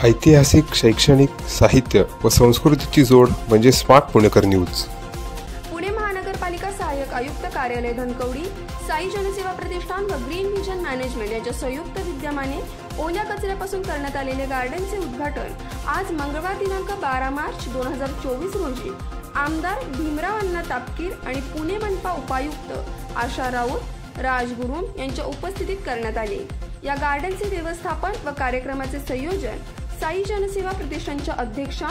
ऐतिहासिक, शैक्षणिक, साहित्य व संस्कृतीची जोड म्हणजे स्मार्ट पुणेकर न्यूज। पुणे महानगरपालिका सहाय्यक आयुक्त कार्यालय धनकवडी, साई जनसेवा प्रतिष्ठान व ग्रीन व्हिजन मॅनेजमेंट यांच्या संयुक्त विद्यमाने ओल्या कचऱ्यापासून करण्यात आलेले गार्डनचे उद्घाटन आज मंगळवार दिनांक 12 मार्च 2024 रोजी आमदार भीमराव अण्णा तापकीर आणि पुणे मनपा उपायुक्त आशा राऊत, राजगुरू यांच्या उपस्थितीत करण्यात आले। या गार्डनचे व्यवस्थापन व कार्यक्रमाचे संयोजन साई जनसेवा प्रतिष्ठानच्या अध्यक्षा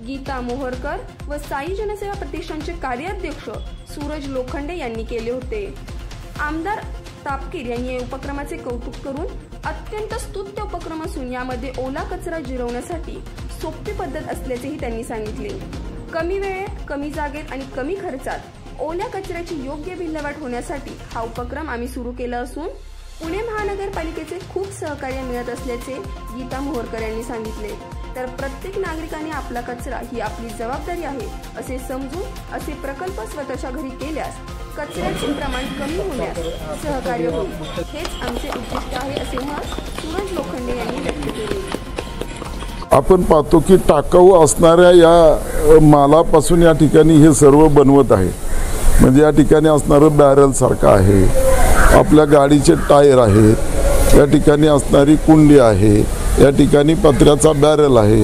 गीता मोहरकर व साई जनसेवा प्रतिष्ठानचे कार्याध्यक्ष सूरज लोखंडे यांनी केले होते। आमदार तापकीर यांनी या उपक्रमाचे कौतुक करून अत्यंत स्तुत्य उपक्रम असून यामध्ये ओला कचरा जिरवण्यासाठी सोपी पद्धत असल्याचेही त्यांनी सांगितले। कमी वेळेत, कमी जागेत आणि कमी खर्चात ओल्या कचऱ्याची योग्य विल्हेवाट होण्यासाठी हा उपक्रम आम्ही सुरू केला असून पुणे महानगरपालिकेचे खूप सहकार्य मिळत असल्याचे गीता मोहरकर यांनी सांगितले। तर प्रत्येक नागरिकाने आपला कचरा ही आपली जबाबदारी आहे असे समजून असे प्रकल्प स्वतःच्या घरी केल्यास कचऱ्याचे प्रमाण कमी होण्यास सहकार्य होईल, हेच आमचे उद्दिष्ट आहे असे मत सूरज लोखंडे यांनी व्यक्त केले। आपण पाहतो की टाकाऊ असणाऱ्या या मालापासून या ठिकाणी हे सर्व बनवत आहे। म्हणजे या ठिकाणी असणारं बॅरल सारखं आहे, आपल्या गाडीचे टायर आहेत, या ठिकाणी असणारी कुंडी आहे, या ठिकाणी पत्र्याचा बॅरल आहे।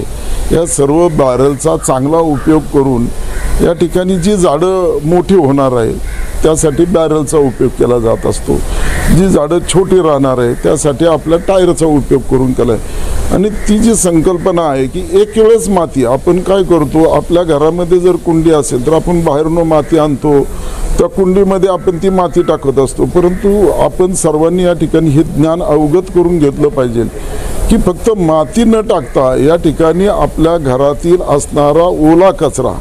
या सर्व बॅरलचा चांगला उपयोग करून या ठिकाणी जी झाडं मोठी होणार आहे त्यासाठी बॅरलचा उपयोग केला जात असतो। जी झाडं छोटी राहणार आहे त्यासाठी आपल्या टायरचा उपयोग करून केला आहे। आणि ती जी संकल्पना आहे की एक वेळेस माती आपण काय करतो, आपल्या घरामध्ये जर कुंडी असेल तर आपण बाहेरून माती आणतो, त्या कुंडीमध्ये आपण ती माती टाकत असतो। परंतु आपण सर्वांनी या ठिकाणी हे ज्ञान अवगत करून घेतलं पाहिजे की फक्त माती न टाकता या ठिकाणी आपल्या घरातील असणारा ओला कचरा,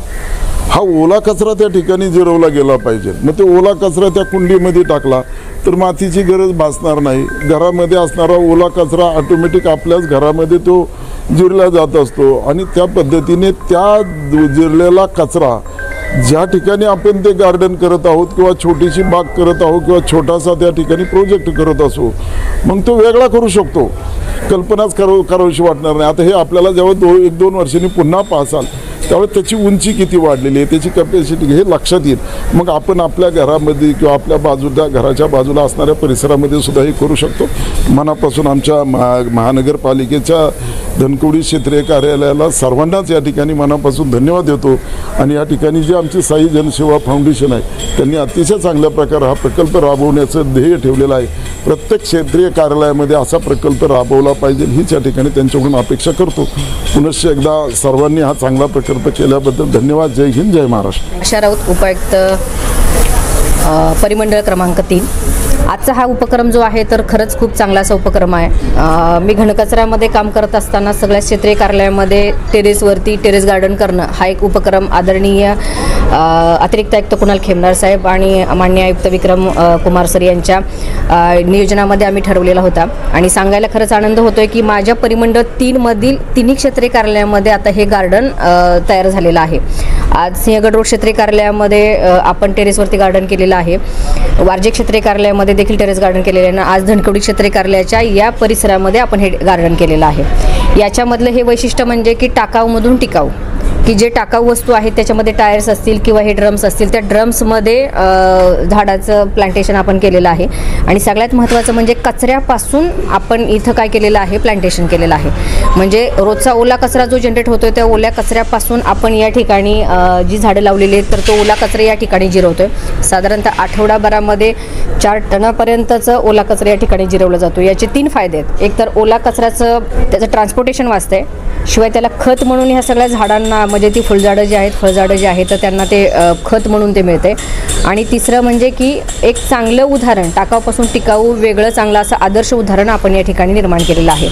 हा ओला कचरा त्या ठिकाणी जिरवला गेला पाहिजे। मग ते ओला कचरा त्या कुंडीमध्ये टाकला तर मातीची गरज भासणार नाही। घरामध्ये असणारा ओला कचरा ऑटोमॅटिक आपल्याच घरामध्ये तो जिरला जात असतो आणि त्या पद्धतीने त्या जिरलेला कचरा ज्या ठिकाणी आपण ते गार्डन करत आहोत किंवा छोटीशी बाग करत आहोत किंवा छोटासा त्या ठिकाणी प्रोजेक्ट करत असो, मग तो वेगळा करू शकतो, कल्पनाच करावीशी वाटणार नाही। आता हे आपल्याला जेव्हा 1-2 वर्षांनी पुन्हा पाहसाल त्यावेळेस त्याची उंची किती वाढलेली आहे, त्याची कॅपॅसिटी हे लक्षात येईल। मग आपण आपल्या घरामध्ये किंवा आपल्या बाजूला घराच्या बाजूला असणाऱ्या परिसरामध्ये सुद्धा हे करू शकतो। मनापासून आमच्या महानगरपालिकेच्या धनकवडी क्षेत्रीय कार्यालयाला सर्वांनाच या ठिकाणी मनापासून धन्यवाद देतो। आणि या ठिकाणी जे आमची साई जनसेवा फाउंडेशन आहे त्यांनी अतिशय चांगल्या प्रकारे हा प्रकल्प राबवण्याचं ध्येय ठेवलेलं आहे। प्रत्येक क्षेत्रीय कार्यालयामध्ये असा प्रकल्प राबवला पाहिजे हीच या ठिकाणी त्यांच्याकडून अपेक्षा करतो। पुनश्च एकदा सर्वांनी हा चांगला प्रकल्प केल्याबद्दल धन्यवाद। जय हिंद, जय महाराष्ट्र। आशा राऊत, उपायुक्त परिमंडळ क्रमांक 3। आजचा हा उपक्रम जो आहे तर खरंच खूप चांगला असा उपक्रम आहे। मी घनकचऱ्यामध्ये काम करत असताना सगळ्या क्षेत्रीय कार्यालयामध्ये टेरेसवरती टेरेस गार्डन करणं हा एक उपक्रम आदरणीय अतिरिक्त आयुक्त कुणाल खेमनार साहेब आणि माननीय आयुक्त विक्रम कुमार सर यांच्या नियोजनामध्ये आम्ही ठरवलेला होता। आणि सांगायला खरंच आनंद होतोय की माझ्या परिमंडळ 3 मधील 3 क्षेत्रीय कार्यालयामध्ये आता हे गार्डन तयार झालेलं आहे। आज सिंहगड रोड क्षेत्रीय कार्यालयामध्ये आपण टेरेसवरती गार्डन केलेलं आहे, वारजे क्षेत्रीय कार्यालयामध्ये देखील टेरेस गार्डन केलेलं आहे, आज धनकवडी क्षेत्रीय कार्यालयाच्या या परिसरामध्ये आपण हे गार्डन केलेलं आहे। याच्यामधलं हे वैशिष्ट्य म्हणजे की टाकाऊमधून टिकाऊ, की जे टाकाऊ वस्तू आहेत त्याच्यामध्ये टायर्स असतील किंवा हे ड्रम्स असतील, त्या ड्रम्समध्ये झाडाचं प्लांटेशन आपण केलेलं आहे। आणि सगळ्यात महत्त्वाचं म्हणजे कचऱ्यापासून आपण इथं काय केलेलं आहे, प्लांटेशन केलेलं आहे। म्हणजे रोजचा ओला कचरा जो जनरेट होतोय त्या ओल्या कचऱ्यापासून आपण या ठिकाणी जी झाडं लावलेली आहेत तर तो ओला कचरा या ठिकाणी जिरवतोय। साधारणतः आठवडाभरामध्ये 4 टनापर्यंतचं ओला कचरा या ठिकाणी जिरवला जातो। याचे 3 फायदे आहेत। एक तर ओला कचऱ्याचं त्याचं ट्रान्सपोर्टेशन वाचतंय, शिवाय त्याला खत म्हणून ह्या सगळ्या झाडांना म्हणजे ती फुलझाडं जी आहेत, फळझाडं जी आहेत तर त्यांना ते खत म्हणून ते मिळते। आणि तिसरं म्हणजे की एक चांगलं उदाहरण, टाकाऊपासून टिकाऊ वेगळं चांगलं असं आदर्श उदाहरण आपण या ठिकाणी निर्माण केलेलं आहे।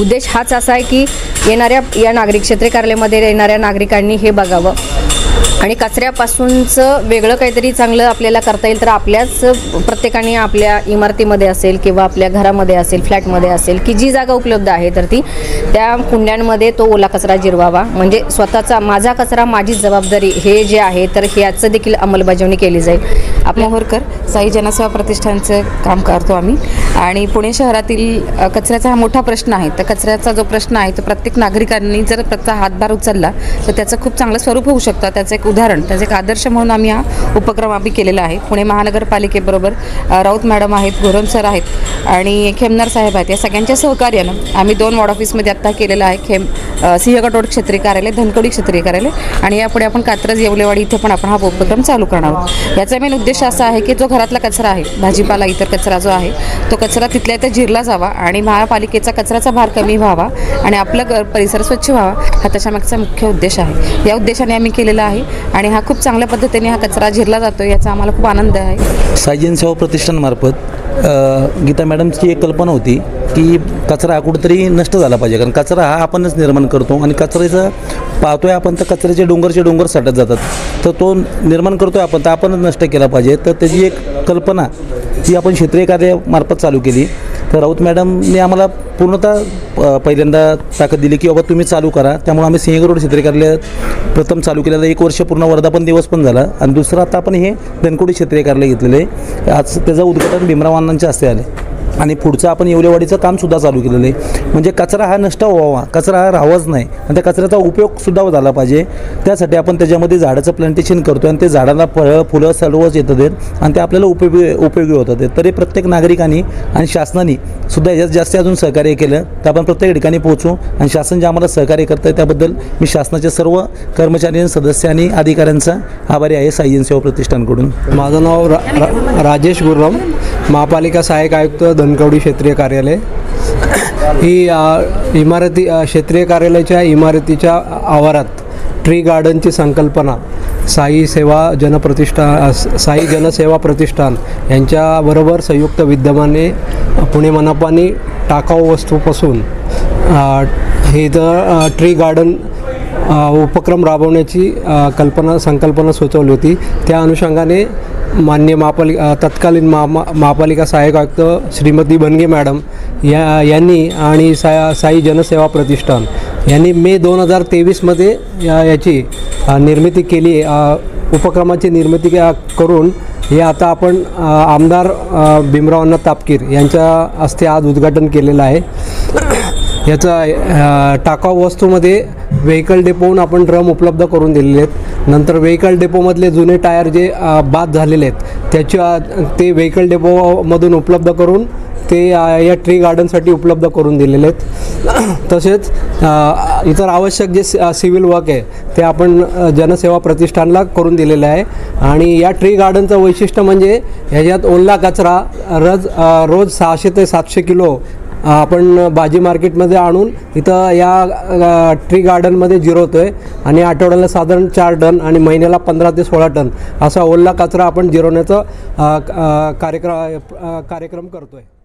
उद्देश हाच असा आहे की येणाऱ्या या नागरिक क्षेत्रीय कार्यालयामध्ये येणाऱ्या नागरिकांनी हे बघावं आणि कचऱ्यापासूनचं वेगळं काहीतरी चांगलं आपल्याला करता येईल तर आपल्याच प्रत्येकाने आपल्या इमारतीमध्ये असेल किंवा आपल्या घरामध्ये असेल, फ्लॅटमध्ये असेल की जी जागा उपलब्ध आहे तर ती त्या कुंड्यांमध्ये तो ओला कचरा जिरवावा. म्हणजे स्वतःचा माझा कचरा माझीच जबाबदारी हे जे आहे तर ह्याचं देखील अंमलबजावणी केली जाईल. आपल्या मोहोरकर साई जनसेवा प्रतिष्ठानचं काम करतो आम्ही आणि पुणे शहरातील कचऱ्याचा हा मोठा प्रश्न आहे. तर कचऱ्याचा जो प्रश्न आहे तो प्रत्येक नागरिकांनी जर त्याचा हातभार उचलला तर त्याचं खूप चांगलं स्वरूप होऊ शकतं. त्याचं एक उदाहरण, त्याचं एक आदर्श म्हणून आम्ही हा उपक्रम केलेला आहे. पुणे महानगरपालिकेबरोबर राऊत मॅडम आहेत, गोरम सर आहेत आणि खेमनार साहेब आहेत. या सगळ्यांच्या सहकार्यानं आम्ही 2 वॉर्ड ऑफिसमध्ये आत्ता केलेलं आहे. सिंहगड रोड क्षेत्रीय कार्यालय, धनकवडी क्षेत्रीय कार्यालय आणि यापुढे आपण कात्रज येवलेवाडी इथे पण आपण हा उपक्रम चालू करणार आहोत. याचा मेन उद्देश असा आहे की जो घरातला कचरा आहे, भाजीपाला इतर कचरा जो आहे तो कचरा तिथल्या इथे जिरला जावा आणि महापालिकेचा कचऱ्याचा भार कमी व्हावा आणि आपलं परिसर स्वच्छ व्हावा हा त्याच्यामागचा मुख्य उद्देश आहे. या उद्देशाने आम्ही केलेला आहे आणि हा खूप चांगल्या पद्धतीने हा कचरा जिरला जातो याचा आम्हाला खूप आनंद आहे. साई जनसेवा प्रतिष्ठानमार्फत गीता मॅडमची एक कल्पना होती की कचरा हा कुठेतरी नष्ट झाला पाहिजे, कारण कचरा हा आपणच निर्माण करतो आणि कचऱ्याचं पाहतोय आपण तर कचऱ्याचे डोंगर साठत जातात, तर तो निर्माण करतोय आपण तर आपणच नष्ट केला पाहिजे. तर त्याची एक कल्पना ती आपण क्षेत्रीय कार्यामार्फत चालू केली. तर राऊत मॅडमने आम्हाला पूर्णतः पहिल्यांदा ताकद दिली की बाबा तुम्ही चालू करा. त्यामुळे आम्ही सिंहगड रोड क्षेत्रीय कार्यालय प्रथम चालू केलेलं, 1 वर्ष पूर्ण वर्धापन दिवस पण झाला आणि दुसरं आता आपण हे धनकवडी क्षेत्रीय कार्यालय घेतलेलं आहे. आज त्याचं उद्घाटन भीमराव अण्णांच्या हस्ते आले आणि पुढचं आपण येवलेवाडीचं कामसुद्धा चालू केलेलं आहे. म्हणजे कचरा हा नष्ट व्हावा, कचरा हा राहावाच नाही आणि त्या कचऱ्याचा उपयोगसुद्धा झाला पाहिजे. त्यासाठी आपण त्याच्यामध्ये झाडाचं प्लांटेशन करतो आणि ते झाडाला फळं फुलं सर्वच येतात आणि ते आपल्याला उपयोगी होतात. तरी प्रत्येक नागरिकांनी आणि शासनाने सुद्धा याच्यात जास्त अजून सहकार्य केलं तर आपण प्रत्येक ठिकाणी पोहोचू आणि शासन जे आम्हाला सहकार्य करतं आहे त्याबद्दल मी शासनाच्या सर्व कर्मचारी, सदस्य आणि अधिकाऱ्यांचा आभारी आहे साई जनसेवा प्रतिष्ठानकडून. माझं नाव राजेश गुर्रम, महापालिका सहाय्यक आयुक्त, धनकवडी क्षेत्रीय कार्यालय. ही क्षेत्रीय कार्यालयाच्या इमारतीच्या आवारात ट्री गार्डनची संकल्पना साई जनसेवा प्रतिष्ठान यांच्याबरोबर संयुक्त विद्यमाने पुणे मनपाने टाकाऊ वस्तूपासून हे ट्री गार्डन उपक्रम राबवण्याची संकल्पना सुचवली होती. त्या अनुषंगाने माननीय तत्कालीन महापालिका सहाय्यक आयुक्त श्रीमती बनगे मॅडम यांनी आणि साई जनसेवा प्रतिष्ठान यांनी मे 2023मध्ये याची निर्मिती केली. उपक्रमाची निर्मिती करून हे आता आपण आमदार भीमराव अण्णा तापकीर यांच्या हस्ते आज उद्घाटन केलेलं आहे. याचा टाकाऊ वस्तूमध्ये व्हेकल डेपोहून आपण ड्रम उपलब्ध करून दिलेले आहेत. नंतर व्हेकल डेपोमधले जुने टायर जे बाद झालेले आहेत ते व्हेकल डेपोमधून उपलब्ध करून ते या ट्री गार्डनसाठी उपलब्ध करून दिलेले आहेत. तसेच इतर आवश्यक जे सिव्हिल वर्क आहे ते आपण जनसेवा प्रतिष्ठानला करून दिलेलं आहे. आणि या ट्री गार्डनचं वैशिष्ट्य म्हणजे ह्याच्यात ओला कचरा रोज 600 ते 700 किलो आपण भाजी मार्केटमध्ये आणून इथं या ट्री गार्डनमध्ये जिरवतो आहे आणि आठवड्याला साधारण 4 टन आणि महिन्याला 15 ते 16 टन असा ओला कचरा आपण जिरवण्याचा कार्यक्रम करतो आहे.